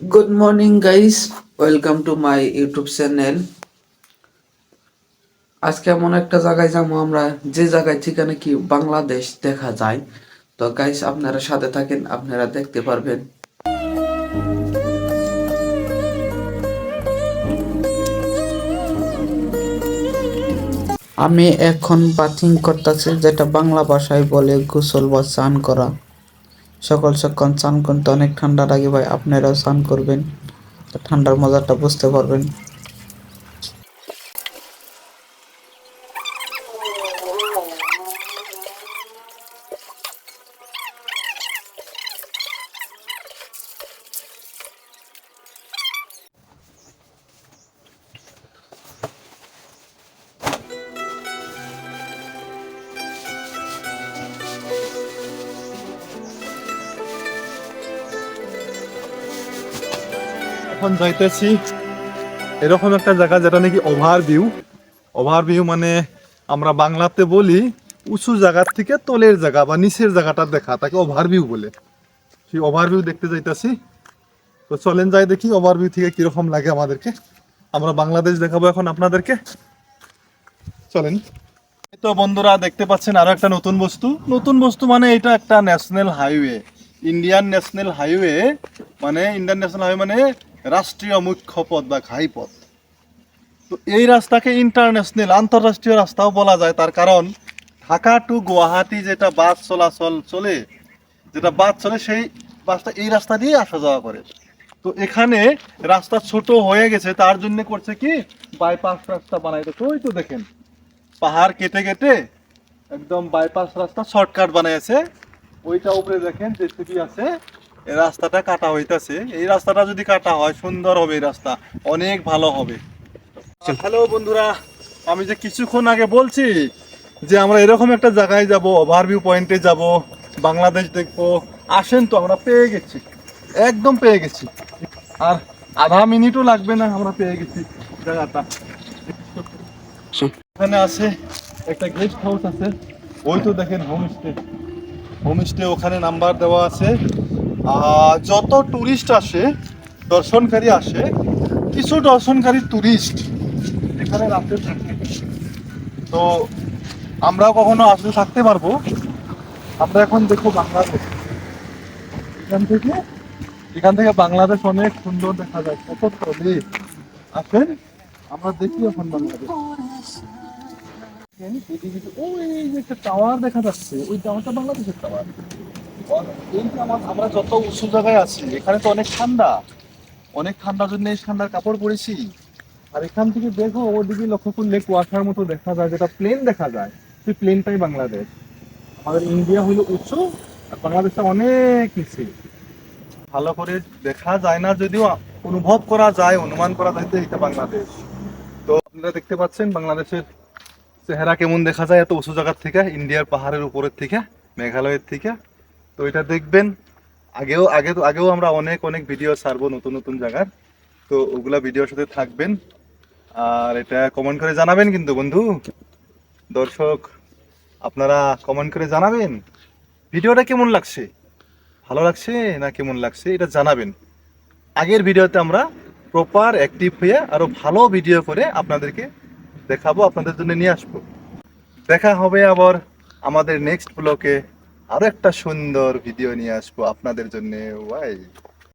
Good morning, guys. Welcome to my YouTube channel. আজকে এমন একটা জায়গায় যাবো আমরা যে জায়গায় থেকে নাকি বাংলাদেশ দেখা যায়। তো গাইস আপনারা সাথে থাকেন, আপনারা দেখতে পারবেন। আমি এখন বাথিং করতেছি, যেটা বাংলা ভাষায় বলে গোসল বা স্নান করা। সকাল সকাল স্নান করতে অনেক ঠান্ডা লাগে ভাই, আপনারাও স্নান করবেন, তো ঠান্ডার মজাটা বুঝতে পারবেন। এখন যাইতেছি এরকম একটা জায়গা যেটা নাকি ওভারভিউ মানে আমরা বাংলাতে বলি উঁচু জায়গার থেকে তলের জায়গা বা নিচের জায়গাটা দেখা, তাকে ওভারভিউ বলে। সেই ওভারভিউ দেখতে যাইতেছি। তো চলেন যাই দেখি ওভারভিউ থেকে কিরকম লাগে আমাদেরকে। আমরা বাংলাদেশ দেখাবো এখন আপনাদেরকে, চলেন। তো বন্ধুরা দেখতে পাচ্ছেন আরো একটা নতুন বস্তু মানে এটা একটা national highway, Indian national highway. মানে রাষ্ট্রীয় মুখ্য পথ বা ঘাইপথ। তো এই রাস্তাকে ইন্টারন্যাশনাল আন্তর্রাষ্ট্রীয় রাস্তাও বলা যায়, তার কারণ ঢাকা টু গুয়াহাটি যেটা বাস চলে সেই বাসটা এই রাস্তা দিয়ে আসা যাওয়া করে। তো এখানে রাস্তা ছোট হয়ে গেছে, তার জন্য করছে কি বাইপাস রাস্তা বানাইতে। ওই তো দেখেন পাহাড় কেটে কেটে একদম বাইপাস রাস্তা শর্টকাট বানাইছে। ওইটা উপরে দেখেন জেসিবি আছে, এই রাস্তাটা কাটা হইতাছে। এই রাস্তাটা যদি কাটা হয় সুন্দর হবে, এই রাস্তা অনেক ভালো হবে। হ্যালো বন্ধুরা, আমি যে কিছুক্ষণ আগে বলছি যে আমরা এরকম একটা জায়গায় যাব, ওভারভিউ পয়েন্টে যাব, বাংলাদেশ দেখবো। আসেন, তো আমরা পেয়ে গেছি, একদম পেয়ে গেছি। আর আধা মিনিটও লাগবে না, আমরা পেয়ে গেছি জায়গাটা। এখানে আছে একটা গেস্ট হাউস আছে, ওই তো দেখেন হোমস্টে ওখানে নাম্বার দেওয়া আছে। যত টুরিস্ট আসে, দর্শনকারী আসে, কিছু দর্শনকারী টুরিস্ট এখানে রাতে থাকে। তো আমরাও কখনো আসলে থাকতে পারবো। আমরা এখন দেখো বাংলাদেশ, এখান থেকে বাংলাদেশ অনেক সুন্দর দেখা যায়। কত তলে আসেন, আমরা দেখি এখন বাংলাদেশ। ওই যে একটা টাওয়ার দেখা যাচ্ছে, ওই টাওয়ারটা বাংলাদেশের টাওয়ার। এই যে আমরা যত উঁচু জায়গায় আছি, এখানে তো অনেক ঠান্ডার জন্য এই ঠান্ডার কাপড় পরেছি। আর এখান থেকে দেখো ওদিকে লক্ষ্য করলে কুয়াশার মতো দেখা যায়, যেটা প্লেন দেখা যায়, সেই প্লেনটাই বাংলাদেশ। আমাদের ইন্ডিয়া হইলো উঁচু আর বাংলাদেশটা অনেক নিচে। ভালো করে দেখা যায় না, যদিও অনুভব করা যায়, অনুমান করা যায় যে এটা বাংলাদেশ। তো আপনারা দেখতে পাচ্ছেন বাংলাদেশের চেহারা কেমন দেখা যায় এত উঁচু জায়গার থেকে, ইন্ডিয়ার পাহাড়ের উপরের থেকে, মেঘালয়ের থেকে। তো এটা দেখবেন। আগেও আমরা অনেক অনেক ভিডিও ছাড়বো নতুন নতুন জায়গার। তো ওগুলা ভিডিওর সাথে থাকবেন। আর এটা কমেন্ট করে জানাবেন কিন্তু বন্ধু, দর্শক, আপনারা কমেন্ট করে জানাবেন ভিডিওটা কেমন লাগছে, ভালো লাগছে না কেমন লাগছে, এটা জানাবেন। আগের ভিডিওতে আমরা প্রপার অ্যাক্টিভ হয়ে আরো ভালো ভিডিও করে আপনাদেরকে দেখাবো, আপনাদের জন্য নিয়ে আসবো। দেখা হবে আবার আমাদের নেক্সট ব্লকে, আরো একটা সুন্দর ভিডিও নিয়ে আসবো আপনাদের জন্য। ওয়াই